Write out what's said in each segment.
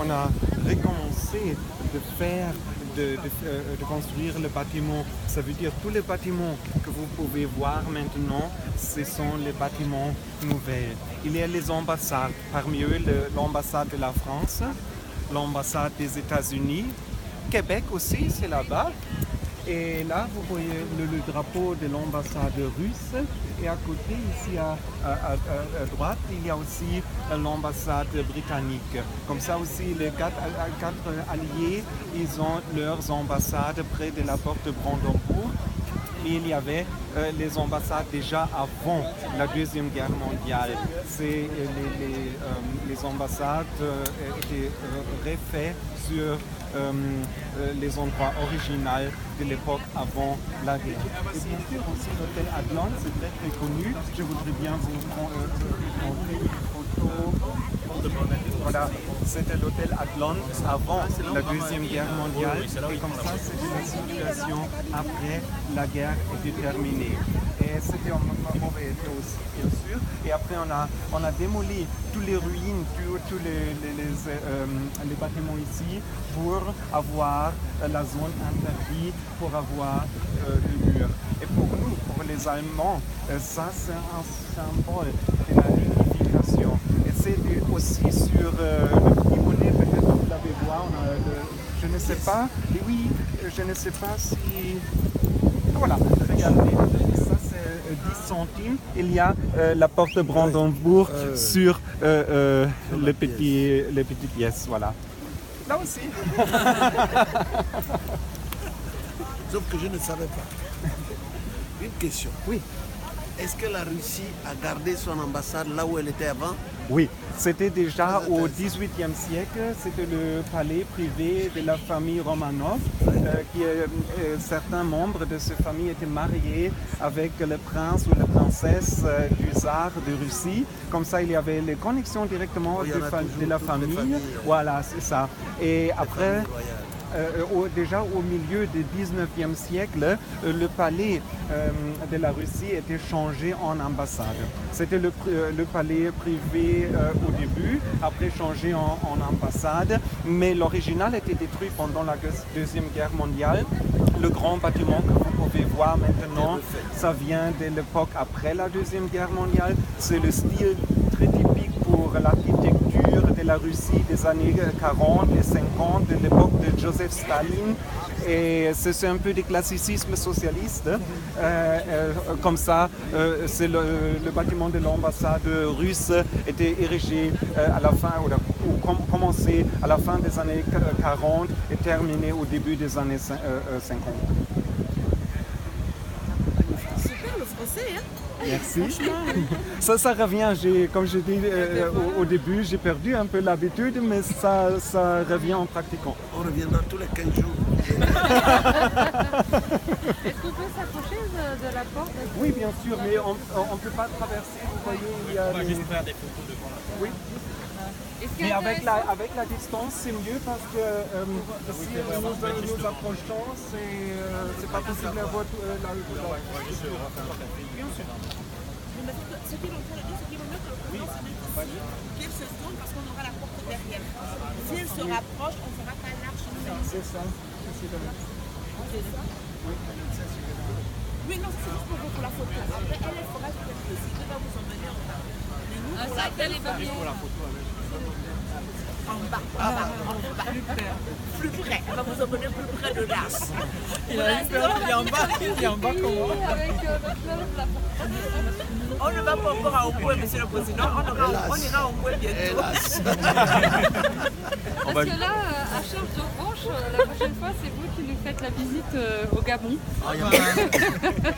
on a recommencé de construire le bâtiment. Ça veut dire tous les bâtiments que vous pouvez voir maintenant, ce sont les bâtiments nouveaux. Il y a les ambassades, parmi eux l'ambassade de la France, l'ambassade des États-Unis, Québec aussi, c'est là-bas. Et là, vous voyez le drapeau de l'ambassade russe. Et à côté, ici à droite, il y a aussi l'ambassade britannique. Comme ça aussi, les quatre alliés, ils ont leurs ambassades près de la porte de Brandebourg. Et il y avait les ambassades déjà avant la Deuxième Guerre mondiale. Les ambassades étaient refaites sur les endroits originaux de l'époque avant la guerre. Et bien sûr aussi l'hôtel Atlant, c'est très très connu. Je voudrais bien vous montrer une photo. Voilà, c'était l'hôtel Atlant avant la Deuxième Guerre mondiale. Et comme ça, c'était la situation après la guerre était terminée. Et c'était en mauvais état aussi, bien sûr. Et après, on a démoli toutes les ruines, tous les bâtiments ici pour avoir la zone interdite, pour avoir le mur. Et pour nous, pour les Allemands, ça c'est un symbole de la réunification. Et c'est aussi sur le petit bonnet, peut-être vous l'avez vu, je ne sais pas, et oui, je ne sais pas si... Voilà, regardez, ça c'est 10 centimes. Il y a la porte de Brandebourg sur les petites pièces, voilà. Là aussi. Sauf que je ne savais pas. Une question. Oui. Est-ce que la Russie a gardé son ambassade là où elle était avant? Oui, c'était déjà au XVIIIe siècle, c'était le palais privé de la famille Romanov, certains membres de cette famille étaient mariés avec le prince ou la princesse du tsar de Russie. Comme ça, il y avait les connexions directement de la famille. Voilà, c'est ça. Et après... déjà au milieu du 19e siècle, le palais de la Russie était changé en ambassade. C'était le palais privé au début, après changé en ambassade, mais l'original était détruit pendant la Deuxième Guerre mondiale. Le grand bâtiment que vous pouvez voir maintenant, ça vient de l'époque après la Deuxième Guerre mondiale. C'est le style très typique pour l'architecture de la Russie des années 40 et 50, de l'époque de Joseph Staline. Et c'est un peu du classicisme socialiste. Comme ça, c'est le bâtiment de l'ambassade russe était érigé à la fin, ou commencé à la fin des années 40 et terminé au début des années 50. Super le français, hein? Merci. Ça revient, comme je dis au début, j'ai perdu un peu l'habitude, mais ça revient en pratiquant. On reviendra tous les 15 jours. Est-ce qu'on peut s'approcher de la porte? Oui, bien sûr, mais on ne peut pas traverser. Vous voyez, il y a... On va juste faire des photos devant la porte. Oui. Mais avec la distance, c'est mieux parce que si nous approchons, c'est pas possible à voir la... Bien sûr. Ce qui vont faire, ce qui vont mettre le président, c'est qu'elle se tourne parce qu'on aura la porte derrière. Si elle se rapproche, on ne fera pas l'arche. C'est ça. Oui, non, c'est juste pour la photo. Après, elle fera quelque chose. Elle va vous emmener en bas. Mais nous, pour la photo en bas. Plus près. Elle va vous emmener plus près de l'arche. Il a eu peur, il est en bas comment? On ne va pas encore à Omboué, monsieur le président. On ira à Omboué bientôt. Parce que là, à Charles de Branche, la prochaine fois, c'est vous qui nous faites la visite au Gabon.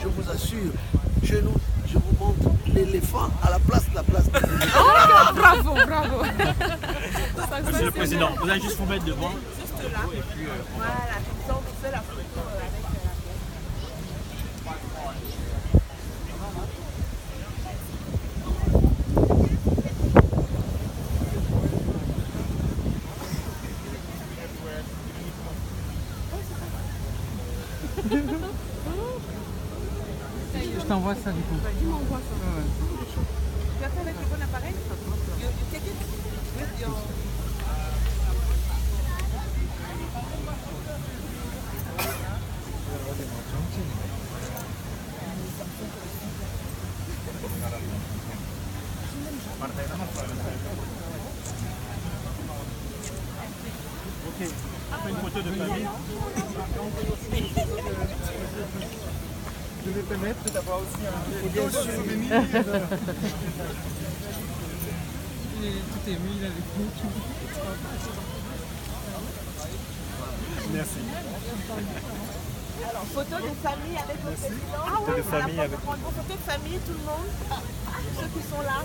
Je vous assure, chez nous, je vous montre l'éléphant à la place de la place. Oh, bravo. Monsieur le président, vous allez juste vous mettre devant. Juste là. Et puis, voilà, comme ça, on vous fait la photo avec Je t'envoie ça du coup. Tu m'envoies ça. Tu as fait avec le bon appareil? Ok. Une photo de famille. Je vais permettre d'avoir aussi un photo de souvenir. Tout est mis, il avait Merci. Alors, photo de famille avec le président. Photo de famille avec. Photo de famille, tout le monde. Ceux qui sont là.